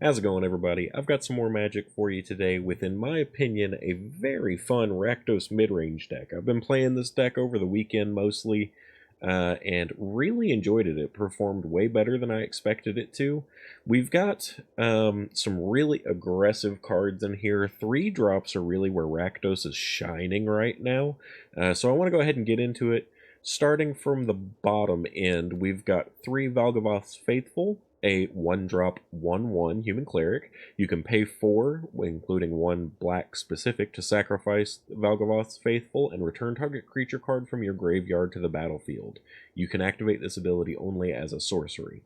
How's it going, everybody? I've got some more magic for you today with, in my opinion, a very fun Rakdos Midrange deck. I've been playing this deck over the weekend mostly, and really enjoyed it. It performed way better than I expected it to. We've got some really aggressive cards in here. 3 drops are really where Rakdos is shining right now, so I want to go ahead and get into it. Starting from the bottom end, we've got 3 Valgavoth's Faithful, a 1-drop 1/1 human cleric. You can pay 4, including 1 black specific, to sacrifice Valgavoth's Faithful and return target creature card from your graveyard to the battlefield. You can activate this ability only as a sorcery.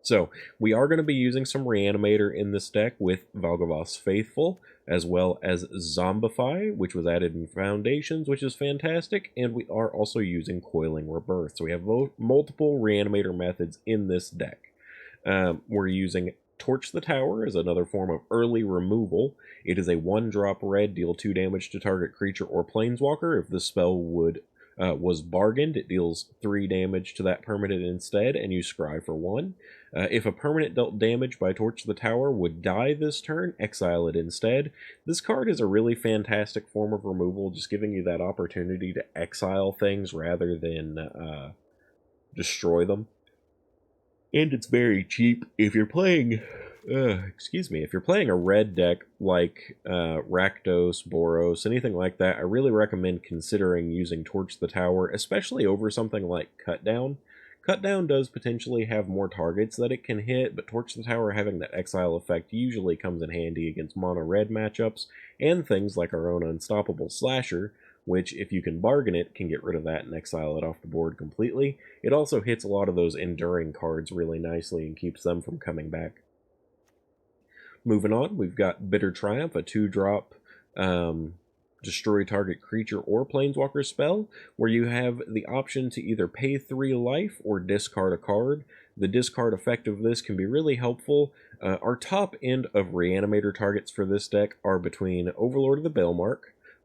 So, we are going to be using some Reanimator in this deck with Valgavoth's Faithful, as well as Zombify, which was added in Foundations, which is fantastic, and we are also using Coiling Rebirth. So we have multiple Reanimator methods in this deck. We're using Torch the Tower as another form of early removal. It is a 1-drop red, deal 2 damage to target creature or planeswalker. If this spell was bargained, it deals 3 damage to that permanent instead, and you scry for 1. If a permanent dealt damage by Torch the Tower would die this turn, exile it instead. This card is a really fantastic form of removal, just giving you that opportunity to exile things rather than destroy them. And it's very cheap. If you're playing, if you're playing a red deck like Rakdos, Boros, anything like that, I really recommend considering using Torch the Tower, especially over something like Cut Down. Cut Down does potentially have more targets that it can hit, but Torch the Tower having that exile effect usually comes in handy against mono-red matchups, and things like our own Unstoppable Slasher, which, if you can bargain it, can get rid of that and exile it off the board completely. It also hits a lot of those enduring cards really nicely and keeps them from coming back. Moving on, we've got Bitter Triumph, a 2-drop destroy target creature or planeswalker spell, where you have the option to either pay 3 life or discard a card. The discard effect of this can be really helpful. Our top end of Reanimator targets for this deck are between Overlord of the Bellmark,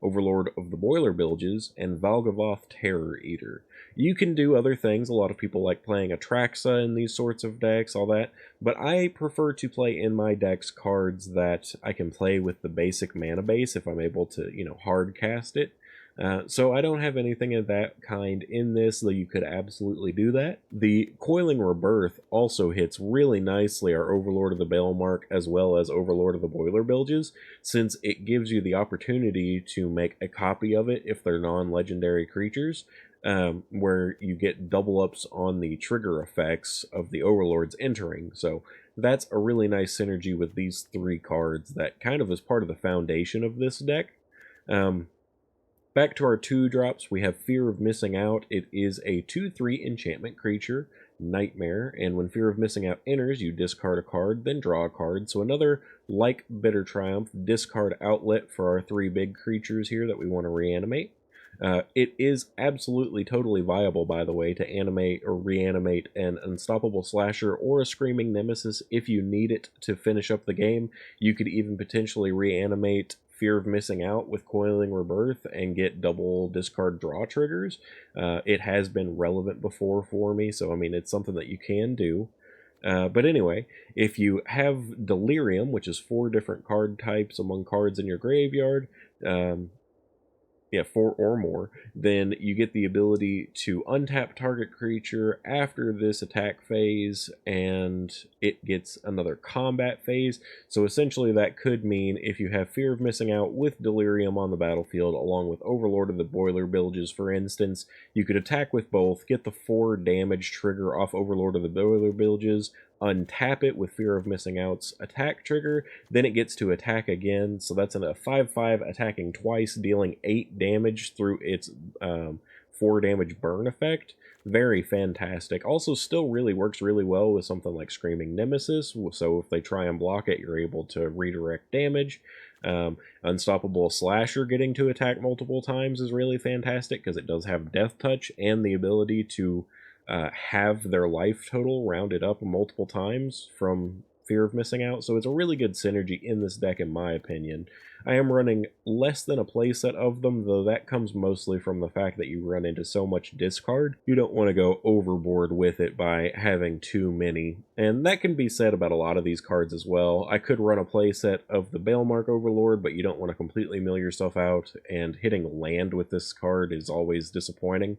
Overlord of the Boiler Bilges, and Valgavoth Terror Eater. You can do other things. A lot of people like playing Atraxa in these sorts of decks, all that, but I prefer to play in my decks cards that I can play with the basic mana base if I'm able to, hard cast it. So I don't have anything of that kind in this, though you could absolutely do that. The Coiling Rebirth also hits really nicely our Overlord of the Bellmark as well as Overlord of the Boiler Bilges, since it gives you the opportunity to make a copy of it if they're non-legendary creatures, where you get double ups on the trigger effects of the Overlords entering. So that's a really nice synergy with these 3 cards that kind of is part of the foundation of this deck. Back to our 2-drops, we have Fear of Missing Out. It is a 2/3 enchantment creature, Nightmare, and when Fear of Missing Out enters, you discard a card, then draw a card. So another, like Bitter Triumph, discard outlet for our 3 big creatures here that we want to reanimate. It is absolutely totally viable, by the way, to animate or reanimate an Unstoppable Slasher or a Screaming Nemesis if you need it to finish up the game. You could even potentially reanimate Fear of Missing Out with Coiling Rebirth and get double discard draw triggers. It has been relevant before for me, so I mean, it's something that you can do. But anyway, if you have Delirium, which is 4 different card types among cards in your graveyard, 4 or more, then you get the ability to untap target creature after this attack phase, and it gets another combat phase. So essentially that could mean if you have Fear of Missing Out with Delirium on the battlefield, along with Overlord of the Boiler Bilges, for instance, you could attack with both, get the 4 damage trigger off Overlord of the Boiler Bilges, untap it with Fear of Missing Out's attack trigger, then it gets to attack again, so that's a 5/5 attacking twice, dealing 8 damage through its 4 damage burn effect. Very fantastic. Also still really works really well with something like Screaming Nemesis, so if they try and block it, you're able to redirect damage. Unstoppable Slasher getting to attack multiple times is really fantastic because it does have Death Touch and the ability to have their life total rounded up multiple times from fear of missing out, so it's a really good synergy in this deck in my opinion. I am running less than a playset of them, though that comes mostly from the fact that you run into so much discard. You don't want to go overboard with it by having too many, and that can be said about a lot of these cards as well. I could run a playset of the Balemark Overlord, but you don't want to completely mill yourself out, and hitting land with this card is always disappointing.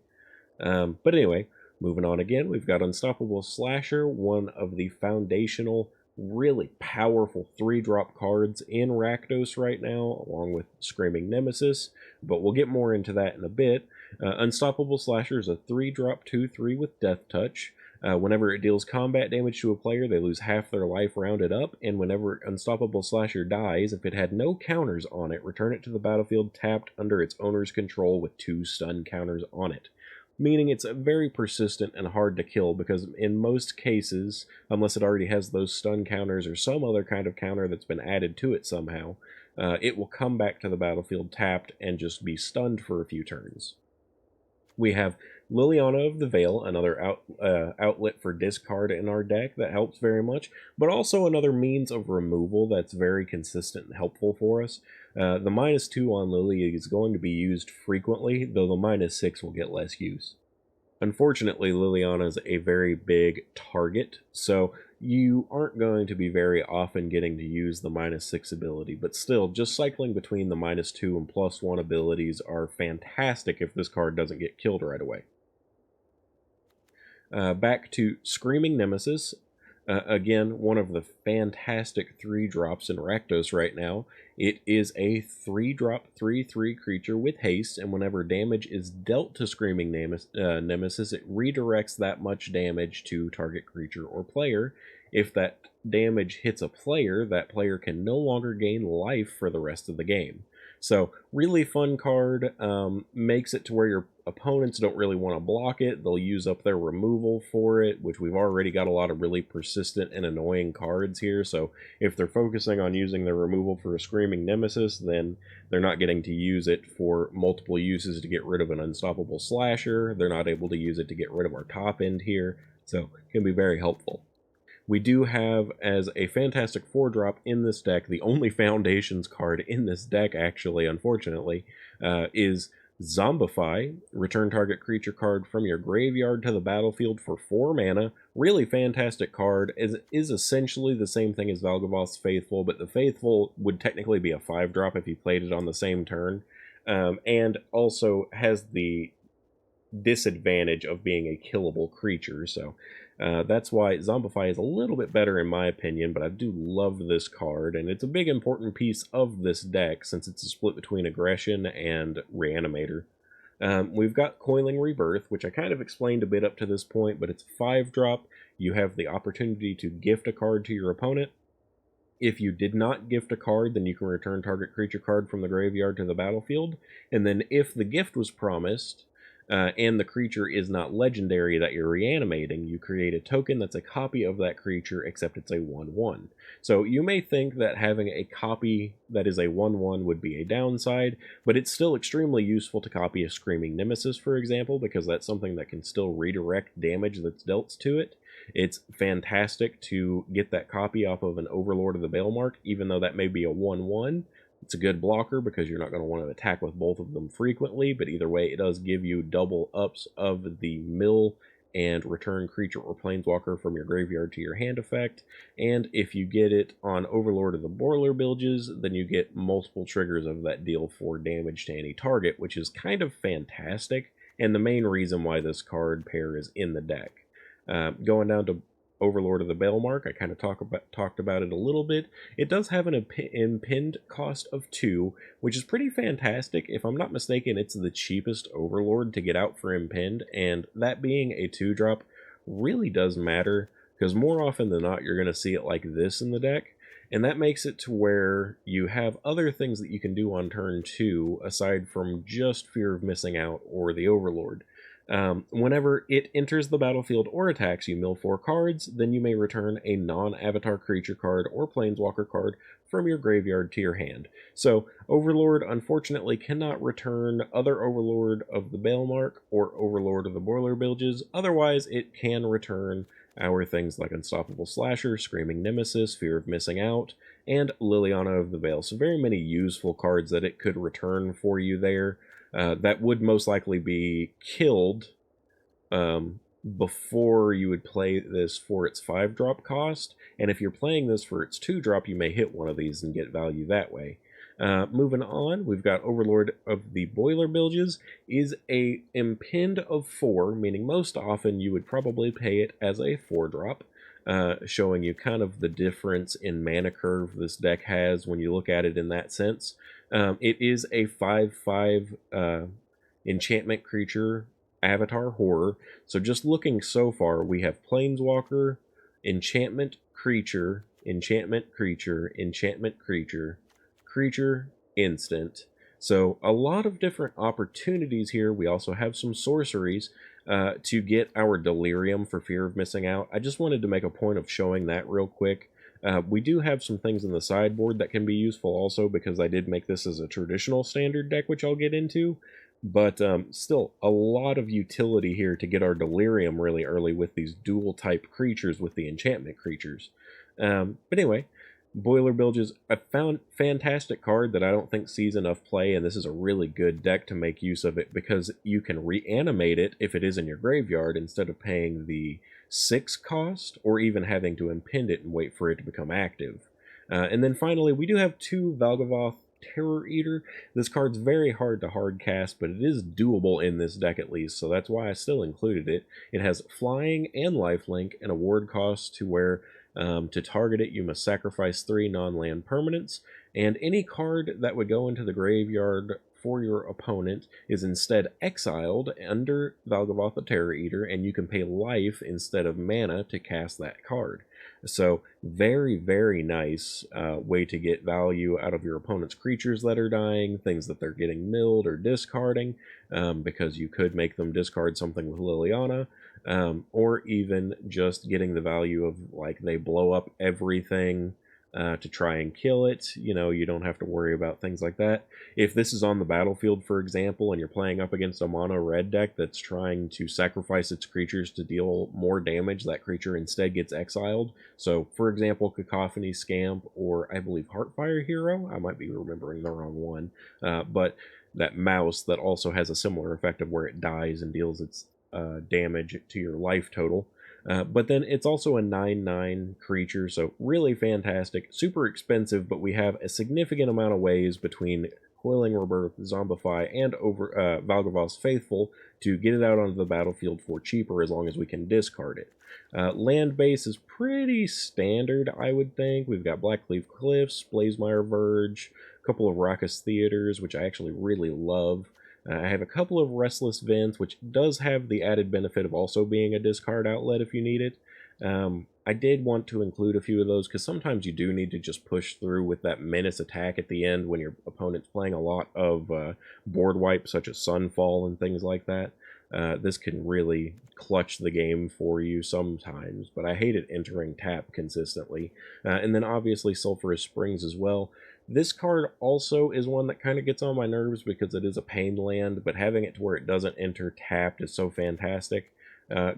But anyway, moving on again, we've got Unstoppable Slasher, one of the foundational, really powerful 3-drop cards in Rakdos right now, along with Screaming Nemesis, but we'll get more into that in a bit. Unstoppable Slasher is a 3-drop 2/3 with Death Touch. Whenever it deals combat damage to a player, they lose half their life rounded up, and whenever Unstoppable Slasher dies, if it had no counters on it, return it to the battlefield tapped under its owner's control with 2 stun counters on it. Meaning it's very persistent and hard to kill, because in most cases, unless it already has those stun counters or some other kind of counter that's been added to it somehow, it will come back to the battlefield tapped and just be stunned for a few turns. We have Liliana of the Veil, another outlet for discard in our deck that helps very much, but also another means of removal that's very consistent and helpful for us. The -2 on Lily is going to be used frequently, though the -6 will get less use. Unfortunately, Liliana is a very big target, so you aren't going to be very often getting to use the -6 ability, but still, just cycling between the -2 and +1 abilities are fantastic if this card doesn't get killed right away. Back to Screaming Nemesis. Again, one of the fantastic 3-drops in Rakdos right now. It is a 3-drop 3/3 creature with haste, and whenever damage is dealt to Screaming Nemesis, it redirects that much damage to target creature or player. If that damage hits a player, that player can no longer gain life for the rest of the game. So, really fun card, makes it to where your opponents don't really want to block it. They'll use up their removal for it, which we've already got a lot of really persistent and annoying cards here, so if they're focusing on using their removal for a Screaming Nemesis, then they're not getting to use it for multiple uses to get rid of an Unstoppable Slasher. They're not able to use it to get rid of our top end here, so it can be very helpful. We do have, as a fantastic 4-drop in this deck, the only Foundations card in this deck, actually, unfortunately, is Zombify. Return target creature card from your graveyard to the battlefield for 4 mana. Really fantastic card. Is essentially the same thing as Valgavoth's Faithful, but the Faithful would technically be a 5-drop if you played it on the same turn, and also has the disadvantage of being a killable creature, so that's why Zombify is a little bit better in my opinion, but I do love this card, and it's a big important piece of this deck since it's a split between Aggression and Reanimator. We've got Coiling Rebirth, which I kind of explained a bit up to this point, but it's 5-drop. You have the opportunity to gift a card to your opponent. If you did not gift a card, then you can return target creature card from the graveyard to the battlefield, and then if the gift was promised, and the creature is not legendary that you're reanimating, you create a token that's a copy of that creature, except it's a 1/1. So you may think that having a copy that is a 1/1 would be a downside, but it's still extremely useful to copy a Screaming Nemesis, for example, because that's something that can still redirect damage that's dealt to it. It's fantastic to get that copy off of an Overlord of the Balemark, even though that may be a 1/1. It's a good blocker because you're not going to want to attack with both of them frequently, but either way, it does give you double ups of the mill and return creature or planeswalker from your graveyard to your hand effect. And if you get it on Overlord of the Boiler Bilges, then you get multiple triggers of that deal for damage to any target, which is kind of fantastic, and the main reason why this card pair is in the deck. Going down to Overlord of the Balemark, I kind of talked about it a little bit. It does have an impinned cost of 2, which is pretty fantastic. If I'm not mistaken, it's the cheapest Overlord to get out for impinned, and that being a 2-drop really does matter, because more often than not, you're going to see it like this in the deck, and that makes it to where you have other things that you can do on turn 2, aside from just fear of missing out or the Overlord. Whenever it enters the battlefield or attacks, you mill 4 cards, then you may return a non-avatar creature card or planeswalker card from your graveyard to your hand. So, Overlord unfortunately cannot return other Overlord of the Balemark or Overlord of the Boiler Bilges, otherwise it can return our things like Unstoppable Slasher, Screaming Nemesis, Fear of Missing Out, and Liliana of the Veil. So very many useful cards that it could return for you there. That would most likely be killed before you would play this for its 5-drop cost, and if you're playing this for its 2-drop, you may hit one of these and get value that way. Moving on, we've got Overlord of the Boiler Bilges is a impend of 4, meaning most often you would probably pay it as a 4-drop, showing you kind of the difference in mana curve this deck has when you look at it in that sense. It is a 5/5 enchantment creature avatar horror. So just looking so far, we have Planeswalker, enchantment creature, enchantment creature, enchantment creature, creature instant. So a lot of different opportunities here. We also have some sorceries to get our Delirium for Fear of Missing Out. I just wanted to make a point of showing that real quick. We do have some things in the sideboard that can be useful also, because I did make this as a traditional standard deck, which I'll get into. But still, a lot of utility here to get our Delirium really early with these dual-type creatures with the enchantment creatures. But anyway, Boiler Bilges, a fantastic card that I don't think sees enough play, and this is a really good deck to make use of it because you can reanimate it if it is in your graveyard instead of paying the 6 cost or even having to impend it and wait for it to become active. And then finally, we do have 2 Valgavoth Terror Eater. This card's very hard to hard cast, but it is doable in this deck at least, so that's why I still included it. It has flying and lifelink and a ward cost to where to target it you must sacrifice 3 non-land permanents, and any card that would go into the graveyard for your opponent is instead exiled under Valgavoth the Terror Eater, and you can pay life instead of mana to cast that card. So very, very nice way to get value out of your opponent's creatures that are dying, things that they're getting milled or discarding, because you could make them discard something with Liliana, or even just getting the value of, like, they blow up everything to try and kill it. You know, you don't have to worry about things like that. If this is on the battlefield, for example, and you're playing up against a mono red deck that's trying to sacrifice its creatures to deal more damage, that creature instead gets exiled. So, for example, Cacophony Scamp, or I believe Heartfire Hero, I might be remembering the wrong one, but that mouse that also has a similar effect of where it dies and deals its damage to your life total. But then it's also a 9/9 creature, so really fantastic, super expensive, but we have a significant amount of ways between Coiling Rebirth, Zombify, and Valgavoth's Faithful to get it out onto the battlefield for cheaper as long as we can discard it. Land base is pretty standard, I would think. We've got Blackleaf Cliffs, Blazemire Verge, a couple of Raucous Theaters, which I actually really love. I have a couple of Restless Vents, which does have the added benefit of also being a discard outlet if you need it. I did want to include a few of those because sometimes you do need to just push through with that menace attack at the end when your opponent's playing a lot of board wipe, such as Sunfall and things like that. This can really clutch the game for you sometimes, but I hate it entering tap consistently. And then obviously Sulphurous Springs as well. This card also is one that kind of gets on my nerves because it is a pain land, but having it to where it doesn't enter tapped is so fantastic.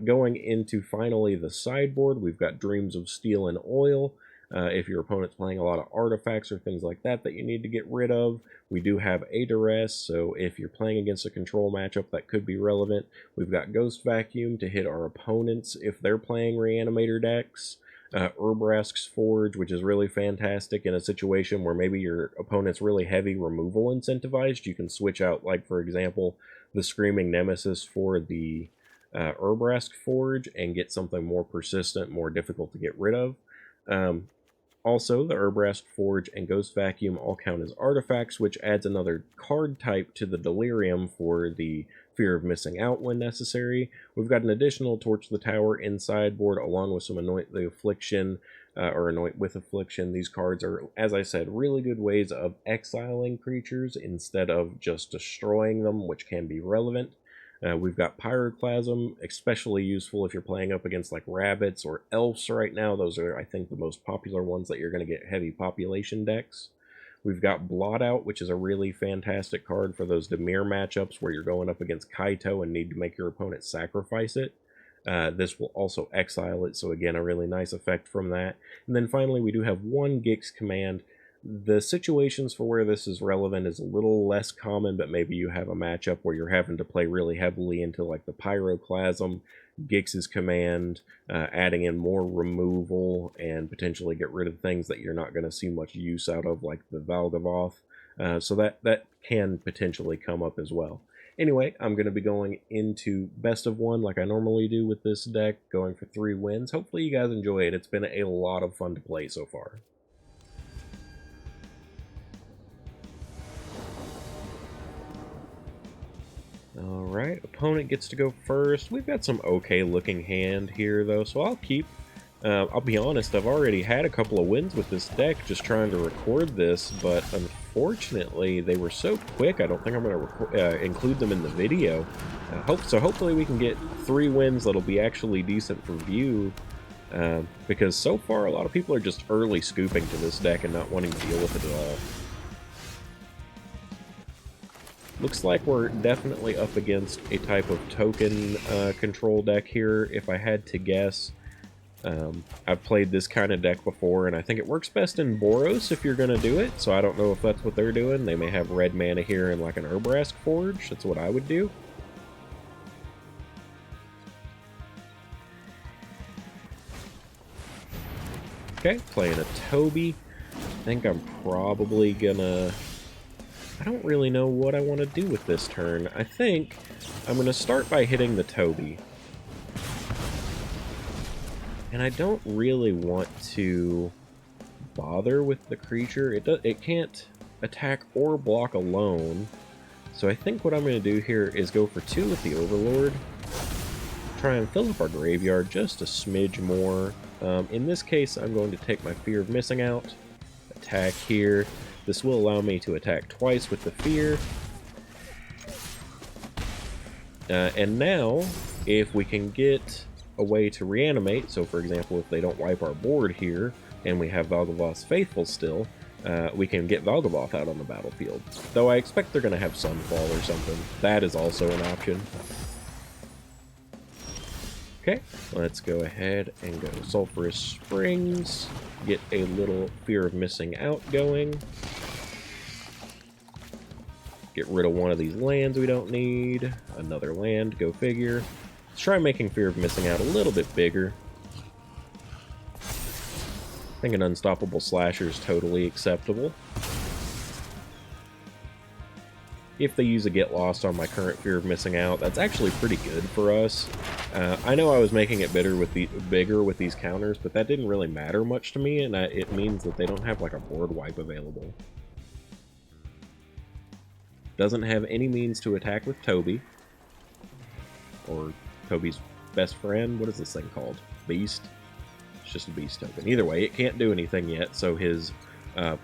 Going into finally the sideboard, we've got Dreams of Steel and Oil. If your opponent's playing a lot of artifacts or things like that that you need to get rid of, we do have a duress, so if you're playing against a control matchup that could be relevant. We've got Ghost Vacuum to hit our opponents if they're playing Reanimator decks. Urbrask's Forge, which is really fantastic in a situation where maybe your opponent's really heavy removal incentivized. You can switch out, like, for example, the Screaming Nemesis for the Urbrask Forge and get something more persistent, more difficult to get rid of. Also, the Urbrask Forge and Ghost Vacuum all count as artifacts, which adds another card type to the Delirium for the Fear of Missing Out when necessary. We've got an additional Torch the Tower in sideboard, along with some Anoint the Affliction, or Anoint with Affliction. These cards are, as I said, really good ways of exiling creatures instead of just destroying them, which can be relevant. We've got Pyroclasm, especially useful if you're playing up against like rabbits or elves right now. Those are, I think, the most popular ones that you're going to get heavy population decks. We've got Blot Out, which is a really fantastic card for those Dimir matchups where you're going up against Kaito and need to make your opponent sacrifice it. This will also exile it, so again, a really nice effect from that. And then finally, we do have one Gix command. The situations for where this is relevant is a little less common, but maybe you have a matchup where you're having to play really heavily into like the Pyroclasm, Gix's command, adding in more removal and potentially get rid of things that you're not going to see much use out of, like the Valgavoth. So that can potentially come up as well. Anyway, I'm going to be going into best of one like I normally do with this deck, going for 3 wins. Hopefully you guys enjoy it. It's been a lot of fun to play so far. Alright, opponent gets to go first. We've got some okay looking hand here though, so I'll keep. I'll be honest, I've already had a couple of wins with this deck just trying to record this, but unfortunately they were so quick I don't think I'm going to include them in the video. Hopefully we can get 3 wins that'll be actually decent for view, because so far a lot of people are just early scooping to this deck and not wanting to deal with it at all. Looks like we're definitely up against a type of token control deck here, if I had to guess. I've played this kind of deck before, and I think it works best in Boros if you're going to do it, so I don't know if that's what they're doing. They may have red mana here and like an Urbrask Forge. That's what I would do. Okay, playing a Toby. I think I'm probably gonna... I don't really know what I want to do with this turn. I think I'm going to start by hitting the Toby. And I don't really want to bother with the creature. It can't attack or block alone. So I think what I'm going to do here is go for 2 with the Overlord. Try and fill up our graveyard just a smidge more. In this case, I'm going to take my Fear of Missing Out. Attack here. This will allow me to attack twice with the Fear. And now, if we can get a way to reanimate, so for example, if they don't wipe our board here, and we have Valgavoth's Faithful still, we can get Valgavoth out on the battlefield. Though I expect they're going to have Sunfall or something. That is also an option. Okay, let's go ahead and go Sulphurous Springs, get a little Fear of Missing Out going. Get rid of one of these lands we don't need. Another land, go figure. Let's try making Fear of Missing Out a little bit bigger. I think an Unstoppable Slasher is totally acceptable. If they use a Get Lost on my current Fear of Missing Out, that's actually pretty good for us. I know I was making it bigger with these counters, but that didn't really matter much to me, and it means that they don't have like a board wipe available. Doesn't have any means to attack with Toby. Or Toby's best friend. What is this thing called? Beast? It's just a beast token. Either way, it can't do anything yet, so his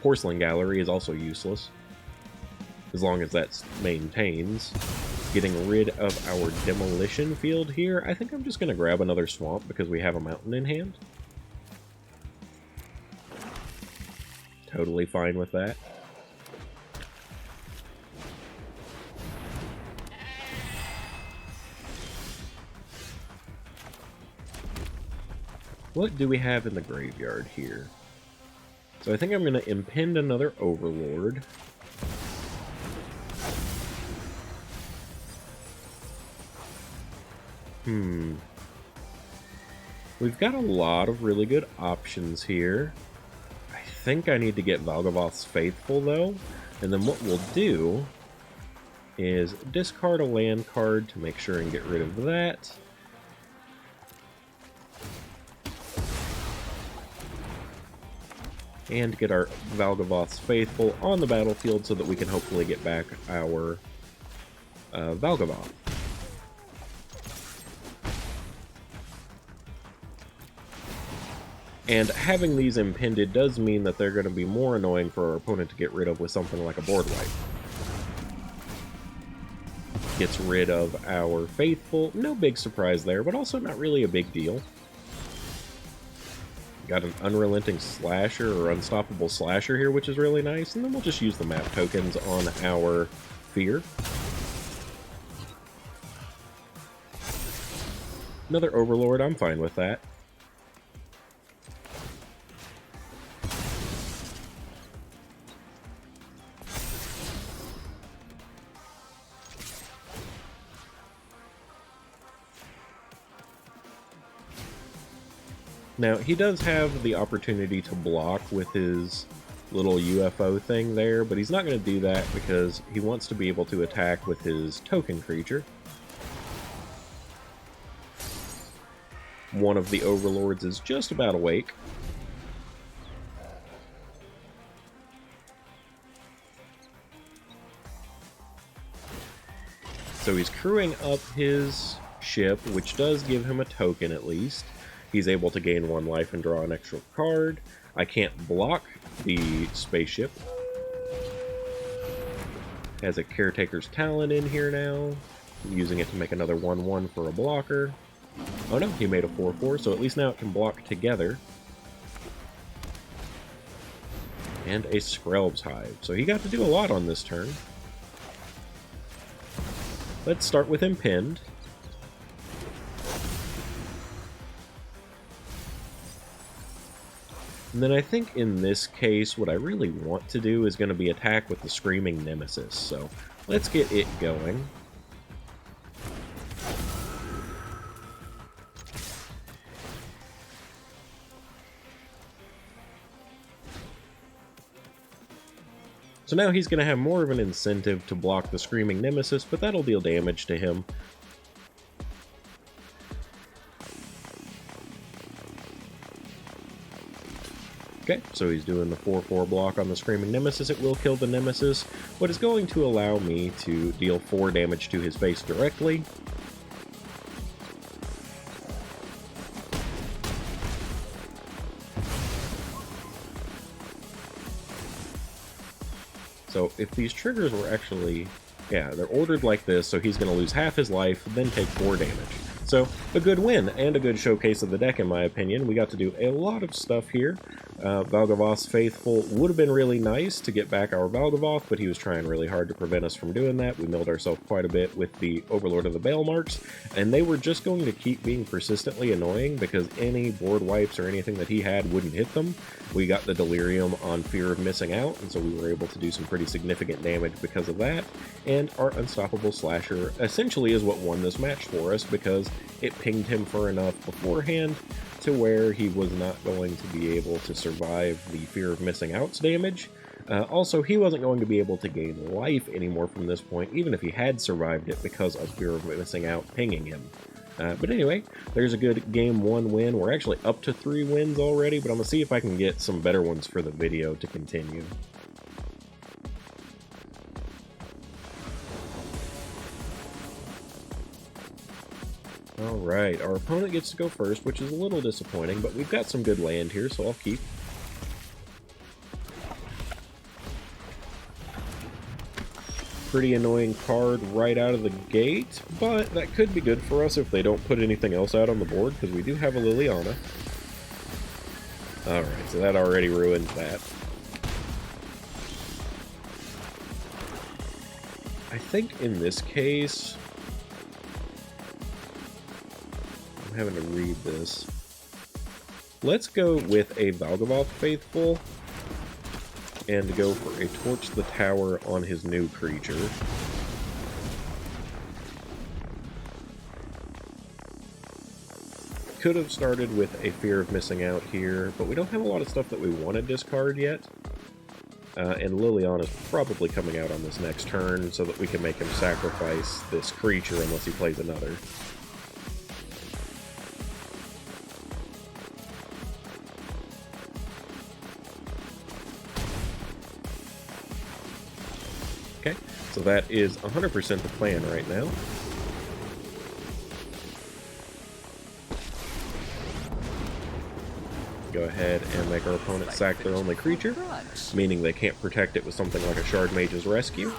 Porcelain Gallery is also useless. As long as that maintains. Getting rid of our Demolition Field here. I think I'm just going to grab another Swamp because we have a Mountain in hand. Totally fine with that. What do we have in the graveyard here? So I think I'm going to impend another Overlord. We've got a lot of really good options here. I think I need to get Valgavoth's Faithful, though. And then what we'll do is discard a land card to make sure and get rid of that. And get our Valgavoth's Faithful on the battlefield so that we can hopefully get back our Valgavoth. And having these impended does mean that they're going to be more annoying for our opponent to get rid of with something like a board wipe. Gets rid of our Faithful. No big surprise there, but also not really a big deal. Got an Unrelenting Slasher or Unstoppable Slasher here, which is really nice. And then we'll just use the map tokens on our Fear. Another Overlord, I'm fine with that. Now, he does have the opportunity to block with his little UFO thing there, but he's not going to do that because he wants to be able to attack with his token creature. One of the Overlords is just about awake. So he's crewing up his ship, which does give him a token at least. He's able to gain 1 life and draw an extra card. I can't block the spaceship. Has a Caretaker's Talent in here now. I'm using it to make another 1/1 for a blocker. Oh no, he made a 4/4, so at least now it can block together. And a Skrelb's Hive. So he got to do a lot on this turn. Let's start with him pinned. And then I think in this case, what I really want to do is going to be attack with the Screaming Nemesis. So let's get it going. So now he's going to have more of an incentive to block the Screaming Nemesis, but that'll deal damage to him. Okay, so he's doing the 4/4 block on the Screaming Nemesis. It will kill the Nemesis, but it's going to allow me to deal 4 damage to his face directly. So if these triggers were actually, yeah, they're ordered like this, so he's going to lose half his life, then take 4 damage. So a good win, and a good showcase of the deck in my opinion. We got to do a lot of stuff here. Valgavoth's Faithful would have been really nice to get back our Valgavoth, but he was trying really hard to prevent us from doing that. We milled ourselves quite a bit with the Overlord of the Balemarks, and they were just going to keep being persistently annoying because any board wipes or anything that he had wouldn't hit them. We got the Delirium on Fear of Missing Out, and so we were able to do some pretty significant damage because of that, and our Unstoppable Slasher essentially is what won this match for us because it pinged him for enough beforehand to where he was not going to be able to survive the Fear of Missing Out's damage. Also, he wasn't going to be able to gain life anymore from this point, even if he had survived it because of Fear of Missing Out pinging him. But anyway, there's a good Game 1 win. We're actually up to 3 wins already, but I'm going to see if I can get some better ones for the video to continue. Alright, our opponent gets to go first, which is a little disappointing, but we've got some good land here, so I'll keep. Pretty annoying card right out of the gate, but that could be good for us if they don't put anything else out on the board, because we do have a Liliana. Alright, so that already ruined that. I think in this case, I'm having to read this. Let's go with a Valgavoth Faithful and go for a Torch the Tower on his new creature. Could have started with a Fear of Missing Out here, but we don't have a lot of stuff that we want to discard yet. And Liliana is probably coming out on this next turn so that we can make him sacrifice this creature unless he plays another. Okay, so that is 100% the plan right now. Go ahead and make our opponent sack their only creature, meaning they can't protect it with something like a Shard Mage's Rescue.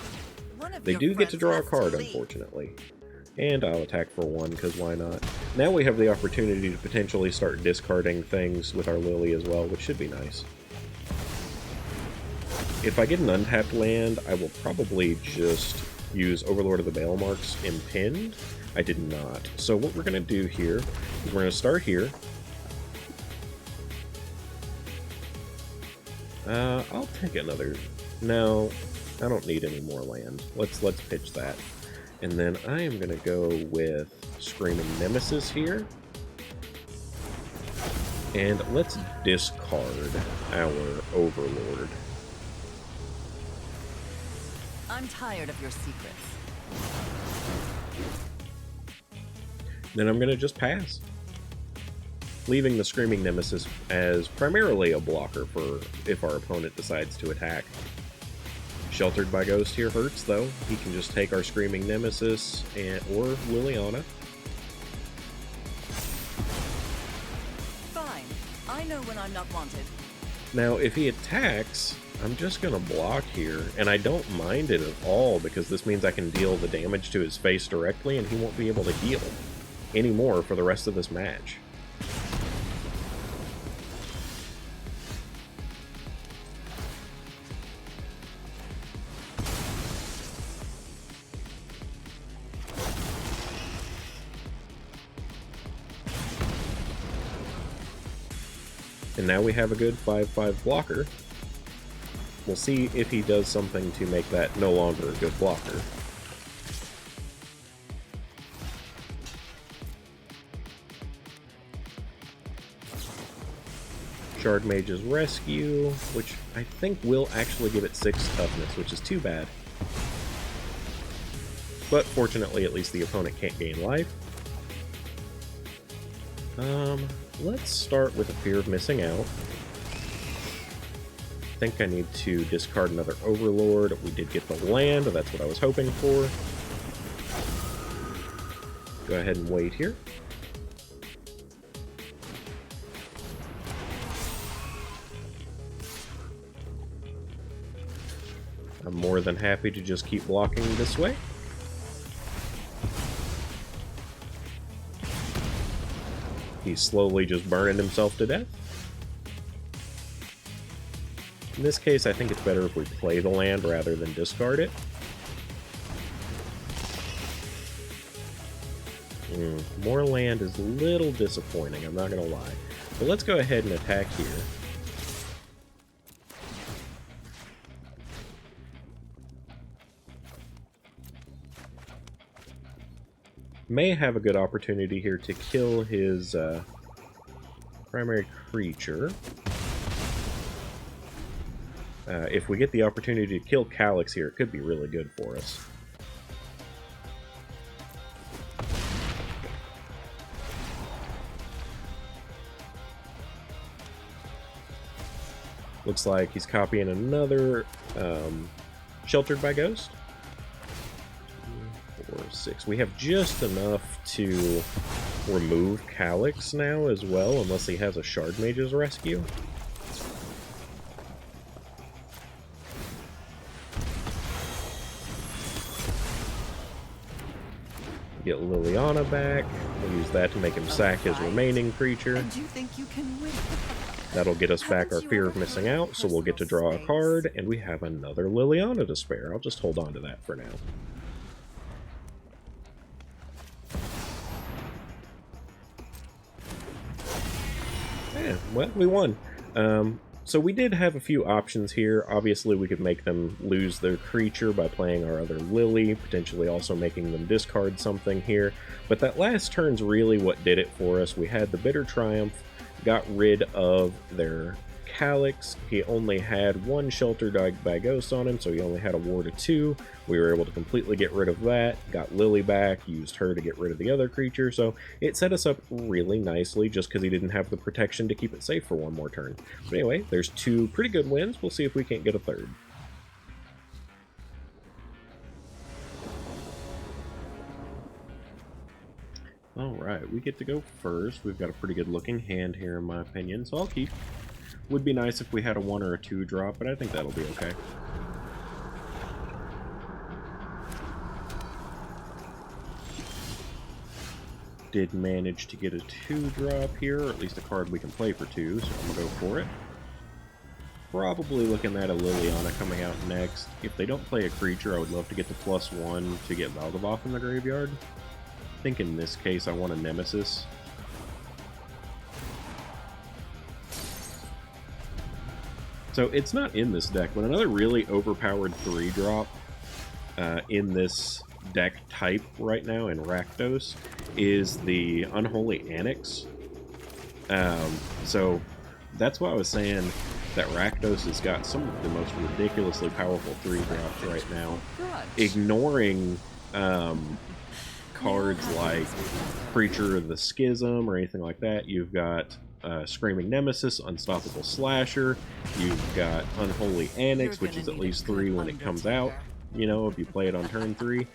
They do get to draw a card, unfortunately. And I'll attack for 1, because why not? Now we have the opportunity to potentially start discarding things with our Lily as well, which should be nice. If I get an untapped land, I will probably just use Overlord of the Bale Marks Impinned. I did not. So what we're going to do here is we're going to start here. I'll take another. No, I don't need any more land. Let's pitch that. And then I am going to go with Screaming Nemesis here. And let's discard our Overlord. I'm tired of your secrets. Then I'm going to just pass, leaving the Screaming Nemesis as primarily a blocker for if our opponent decides to attack. Sheltered by Ghost here hurts, though. He can just take our Screaming Nemesis or Liliana. Fine. I know when I'm not wanted. Now, if he attacks, I'm just going to block here, and I don't mind it at all because this means I can deal the damage to his face directly and he won't be able to heal anymore for the rest of this match. And now we have a good 5/5 blocker. We'll see if he does something to make that no longer a good blocker. Shard Mage's Rescue, which I think will actually give it 6 toughness, which is too bad. But fortunately, at least the opponent can't gain life. Let's start with a Fear of Missing Out. I think I need to discard another Overlord. We did get the land, that's what I was hoping for. Go ahead and wait here. I'm more than happy to just keep blocking this way. He's slowly just burning himself to death. In this case, I think it's better if we play the land rather than discard it. More land is a little disappointing, I'm not going to lie. But let's go ahead and attack here. May have a good opportunity here to kill his primary creature. If we get the opportunity to kill Calyx here, it could be really good for us. Looks like he's copying another Sheltered by Ghost. 4, 6. We have just enough to remove Calyx now as well, unless he has a Shard Mage's Rescue. Get Liliana back. We'll use that to make him sack his remaining creature. And you think you can win? That'll get us back our Fear of Missing Out, so we'll get to draw a card, and we have another Liliana to spare. I'll just hold on to that for now. Yeah, well, we won. So we did have a few options here. Obviously, we could make them lose their creature by playing our other Lily, potentially also making them discard something here. But that last turn's really what did it for us. We had the Bitter Triumph, got rid of their Calyx. He only had one Sheltered by Ghost on him, so he only had a ward of 2. We were able to completely get rid of that, got Lily back, used her to get rid of the other creature, so it set us up really nicely just because he didn't have the protection to keep it safe for one more turn. But anyway, there's 2 pretty good wins. We'll see if we can't get a third. Alright, we get to go first. We've got a pretty good looking hand here in my opinion, so I'll keep. Would be nice if we had a 1 or a 2 drop, but I think that'll be okay. Did manage to get a 2 drop here, or at least a card we can play for 2, so I'm gonna go for it. probably looking at a Liliana coming out next. If they don't play a creature, I would love to get the +1 to get Valgavoth in the graveyard. I think in this case I want a Nemesis. So it's not in this deck, but another really overpowered 3-drop in this deck type right now in Rakdos is the Unholy Annex. So that's why I was saying that Rakdos has got some of the most ridiculously powerful 3-drops right now. Ignoring cards like Creature of the Schism or anything like that. You've got Screaming Nemesis, Unstoppable Slasher. You've got Unholy Annex, which is at least 3 when it comes out, you know, if you play it on turn 3.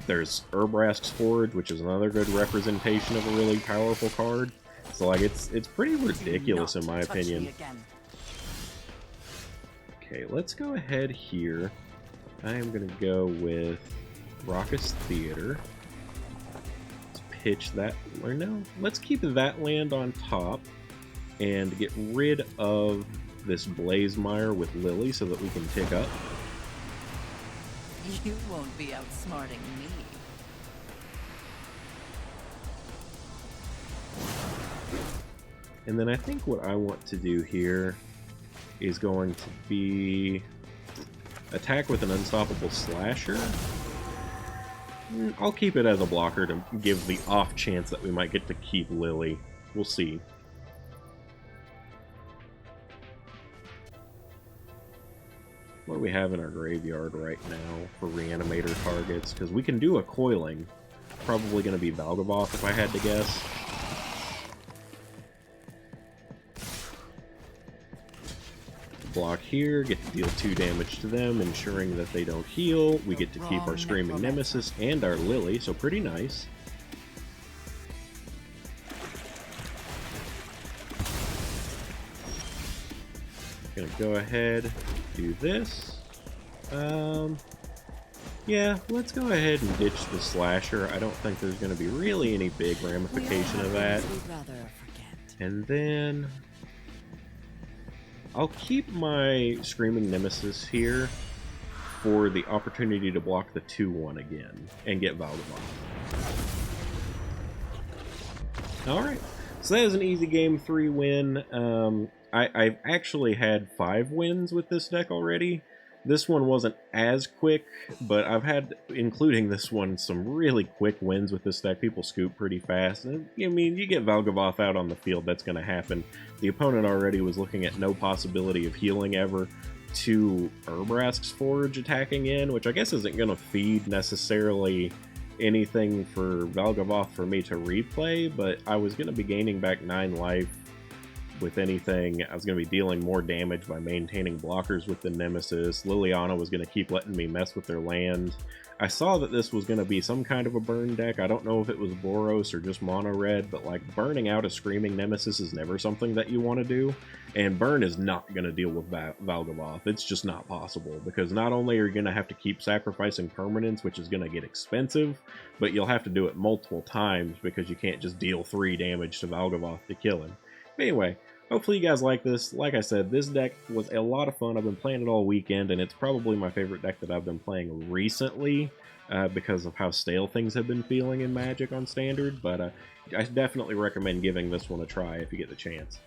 There's Urbrask's Forge, which is another good representation of a really powerful card. So, like, it's pretty ridiculous in my opinion. Okay, let's go ahead here. I am going to go with Raucous Theater. Let's pitch that, or no, let's keep that land on top and get rid of this Blazemire with Lily so that we can pick up. You won't be outsmarting me. And then I think what I want to do here is going to be attack with an Unstoppable Slasher. I'll keep it as a blocker to give the off chance that we might get to keep Lily. We'll see. What do we have in our graveyard right now for Reanimator targets? Because we can do a Coiling. Probably going to be Valgavoth if I had to guess. Block here, get to deal 2 damage to them, ensuring that they don't heal. We get to keep our Screaming Nemesis and our Lily, so pretty nice. Gonna go ahead, do this. Yeah, let's go ahead and ditch the Slasher. I don't think there's gonna be really any big ramification of that. And then I'll keep my Screaming Nemesis here for the opportunity to block the 2-1 again and get Valgavoth. Alright, so that is an easy game 3 win. I've actually had 5 wins with this deck already. This one wasn't as quick, but I've had, including this one, some really quick wins with this deck. People scoop pretty fast. And, I mean, you get Valgavoth out on the field, that's going to happen. The opponent already was looking at no possibility of healing ever to Urbrask's Forge attacking in, which I guess isn't going to feed necessarily anything for Valgavoth for me to replay, but I was going to be gaining back 9 life with anything. I was going to be dealing more damage by maintaining blockers with the Nemesis. Liliana was going to keep letting me mess with their land. I saw that this was going to be some kind of a burn deck. I don't know if it was Boros or just mono red, but like burning out a Screaming Nemesis is never something that you want to do. And burn is not going to deal with Valgavoth. It's just not possible, because not only are you going to have to keep sacrificing permanents, which is going to get expensive, but you'll have to do it multiple times because you can't just deal 3 damage to Valgavoth to kill him. Anyway, hopefully you guys like this. Like I said, this deck was a lot of fun. I've been playing it all weekend, and it's probably my favorite deck that I've been playing recently because of how stale things have been feeling in Magic on Standard, but I definitely recommend giving this one a try if you get the chance.